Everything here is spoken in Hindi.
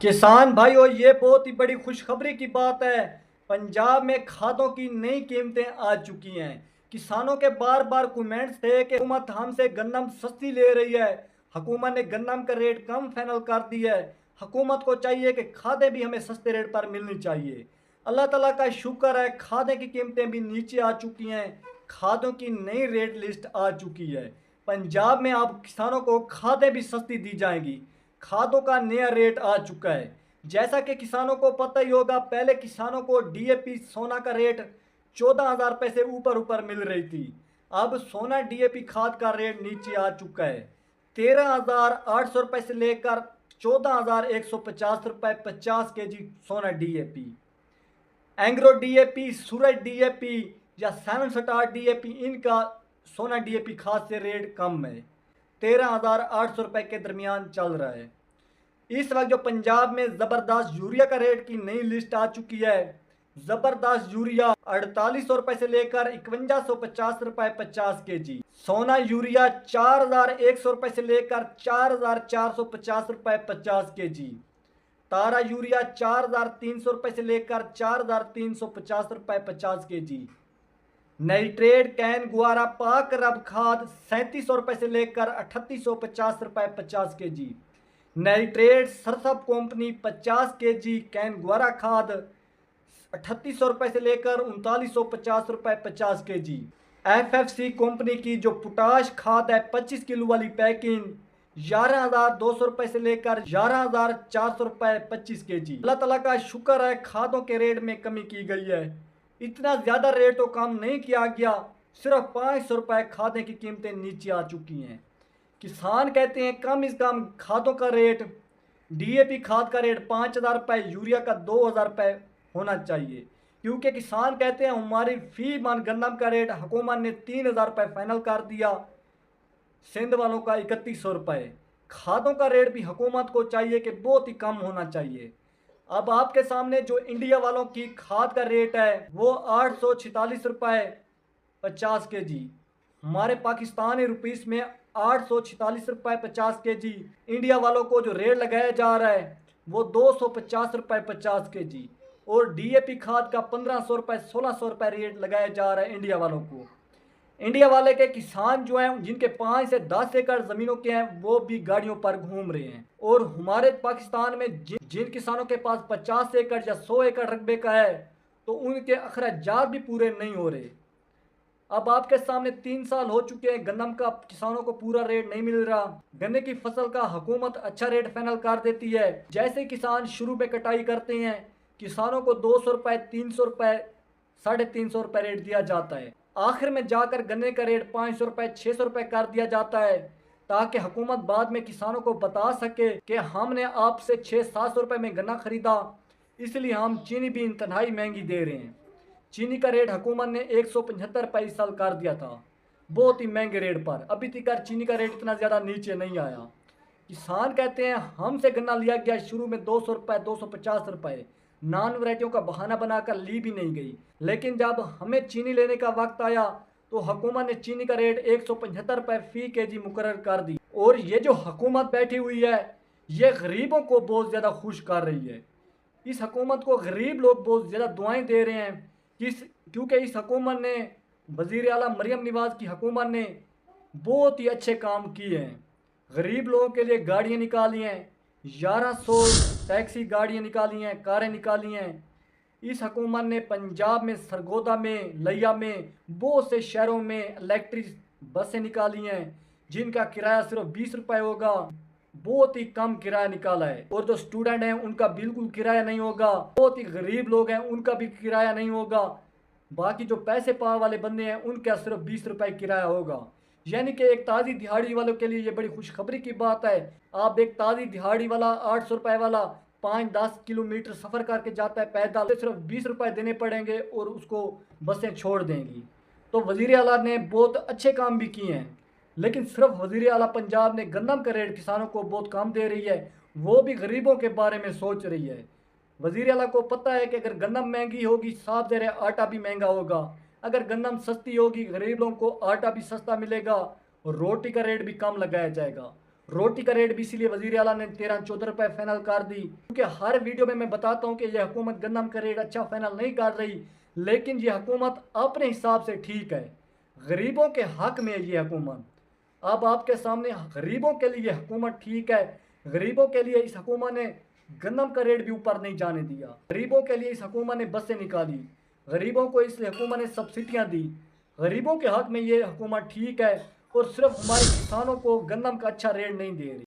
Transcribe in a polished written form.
किसान भाइयों, ये बहुत ही बड़ी खुशखबरी की बात है। पंजाब में खादों की नई कीमतें आ चुकी हैं। किसानों के बार बार कमेंट्स थे कि हुकूमत हमसे गंदम सस्ती ले रही है। हुकूमत ने गंदम का रेट कम फाइनल कर दिया है। हुकूमत को चाहिए कि खादें भी हमें सस्ते रेट पर मिलनी चाहिए। अल्लाह ताला का शुक्र है, खादें की कीमतें भी नीचे आ चुकी हैं। खादों की नई रेट लिस्ट आ चुकी है। पंजाब में अब किसानों को खादें भी सस्ती दी जाएंगी। खादों का नया रेट आ चुका है। जैसा कि किसानों को पता ही होगा, पहले किसानों को डीएपी सोना का रेट 14,000 रुपये से ऊपर ऊपर मिल रही थी। अब सोना डीएपी खाद का रेट नीचे आ चुका है। 13,800 रुपये से लेकर 14,150 रुपये 50 kg सोना डीएपी। एंग्रो डीएपी, सूरज डीएपी या 7 स्टार डीएपी, इनका सोना डीएपी खाद से रेट कम है। 13,800 रुपये के दरमियान चल रहा है। इस वक्त जो पंजाब में ज़बरदस्त यूरिया का रेट की नई लिस्ट आ चुकी है। ज़बरदस्त यूरिया 4800 रुपये से लेकर 5150 रुपये 50 kg। सोना यूरिया 4100 रुपये से लेकर 4450 रुपये 50 kg। तारा यूरिया 4300 रुपये से लेकर 4350 रुपये 50 kg। नाइट्रेट कैन गुआरा पाक रब खाद 3700 रुपये से लेकर 3850 रुपये 50 kg। नाइट्रेट सरसब कंपनी 50 kg कैन गुआरा खाद 3800 रुपये से लेकर 3950 रुपये 50 kg। एफएफसी कंपनी की जो पोटाश खाद है 25 किलो वाली पैकिंग 11,200 रुपये से लेकर 11,400 रुपये 25 kg। अल्लाह ताला का शुक्र है, खादों के रेट में कमी की गई है। इतना ज़्यादा रेट तो कम नहीं किया गया, सिर्फ 500 रुपये खादें की कीमतें नीचे आ चुकी हैं। किसान कहते हैं कम से कम खादों का रेट, डीएपी खाद का रेट 5,000 रुपये, यूरिया का 2,000 रुपये होना चाहिए। क्योंकि किसान कहते हैं हमारी फी मन गंदम का रेट हुकूमत ने 3,000 रुपये फाइनल कर दिया, सिंध वालों का 3100 रुपये। खादों का रेट भी हुकूमत को चाहिए कि बहुत ही कम होना चाहिए। अब आपके सामने जो इंडिया वालों की खाद का रेट है वो 846 रुपये 50 kg। हमारे पाकिस्तानी रुपीस में 846 रुपये 50 kg। इंडिया वालों को जो रेट लगाया जा रहा है वो 250 रुपये 50 kg। और डीएपी खाद का 1500 रुपये 1600 रुपये रेट लगाया जा रहा है इंडिया वालों को। इंडिया वाले के किसान जो हैं, जिनके 5 से 10 एकड़ ज़मीनों के हैं, वो भी गाड़ियों पर घूम रहे हैं। और हमारे पाकिस्तान में जिन किसानों के पास 50 एकड़ या 100 एकड़ रकबे का है, तो उनके अखराजात भी पूरे नहीं हो रहे। अब आपके सामने 3 साल हो चुके हैं, गन्नम का किसानों को पूरा रेट नहीं मिल रहा। गन्ने की फसल का हुकूमत अच्छा रेट फाइनल कर देती है। जैसे किसान शुरू में कटाई करते हैं, किसानों को 200 रुपये 300 रुपये 350 रुपये रेट दिया जाता है। आखिर में जाकर गन्ने का रेट 500 रुपये 600 रुपये कर दिया जाता है, ताकि हुकूमत बाद में किसानों को बता सके कि हमने आपसे 600-700 रुपये में गन्ना खरीदा, इसलिए हम चीनी भी इंतहाई महंगी दे रहे हैं। चीनी का रेट हुकूमत ने 175 रुपये इस साल कर दिया था, बहुत ही महंगे रेट पर। अभी तक चीनी का रेट इतना ज़्यादा नीचे नहीं आया। किसान कहते हैं हमसे गन्ना लिया गया शुरू में 200 रुपये 250 रुपये, नॉन वैरायटियों का बहाना बनाकर ली भी नहीं गई। लेकिन जब हमें चीनी लेने का वक्त आया तो हुकूमत ने चीनी का रेट 175 रुपये फी केजी मुकर्रर कर दी। और ये जो हुकूमत बैठी हुई है, ये गरीबों को बहुत ज़्यादा खुश कर रही है। इस हुकूमत को गरीब लोग बहुत ज़्यादा दुआएं दे रहे हैं क्योंकि इस हुकूमत ने, वज़ीर आला मरियम नवाज़ की हुकूमत ने बहुत ही अच्छे काम किए हैं। गरीब लोगों के लिए गाड़ियाँ निकाली हैं, 1100 टैक्सी गाड़ियाँ निकाली हैं, कारें निकाली हैं। इस हुकूमत ने पंजाब में सरगोदा में, लिया में, बहुत से शहरों में इलेक्ट्रिक बसें निकाली हैं, जिनका किराया सिर्फ 20 रुपये होगा। बहुत ही कम किराया निकाला है। और जो स्टूडेंट हैं उनका बिल्कुल किराया नहीं होगा। बहुत ही गरीब लोग हैं उनका भी किराया नहीं होगा। बाकी जो पैसे पा वाले बंदे हैं उनका सिर्फ 20 रुपये किराया होगा। यानी कि एक ताज़ी दिहाड़ी वालों के लिए ये बड़ी खुशखबरी की बात है। आप एक ताज़ी दिहाड़ी वाला 800 रुपये वाला 5-10 किलोमीटर सफ़र करके जाता है पैदल, तो सिर्फ 20 रुपये देने पड़ेंगे और उसको बसें छोड़ देंगी। तो वज़ीर आला ने बहुत अच्छे काम भी किए हैं, लेकिन सिर्फ वज़ीर आला पंजाब ने गंदम का रेट किसानों को बहुत कम दे रही है, वो भी गरीबों के बारे में सोच रही है। वज़ीर आला को पता है कि अगर गंदम महंगी होगी, साफ ज़ाहिर है आटा भी महंगा होगा। अगर गंदम सस्ती होगी, गरीब लोगों को आटा भी सस्ता मिलेगा और रोटी का रेट भी कम लगाया जाएगा। रोटी का रेट भी इसीलिए वजीर आला ने 13-14 रुपए फाइनल कर दी, क्योंकि हर वीडियो में मैं बताता हूँ कि यह हुकूमत गंदम का रेट अच्छा फाइनल नहीं कर रही, लेकिन यह हुकूमत अपने हिसाब से ठीक है। गरीबों के हक में ये हुकूमत, अब आपके सामने गरीबों के लिए हुकूमत ठीक है। गरीबों के लिए इस हुकूमत ने गंदम का रेट भी ऊपर नहीं जाने दिया। गरीबों के लिए इस हुकूमत ने बसें निकाली, गरीबों को इस हुकूमत ने सब्सिडियाँ दी। गरीबों के हक में ये हुकूमत ठीक है, और सिर्फ हमारे किसानों को गंदम का अच्छा रेट नहीं दे रही।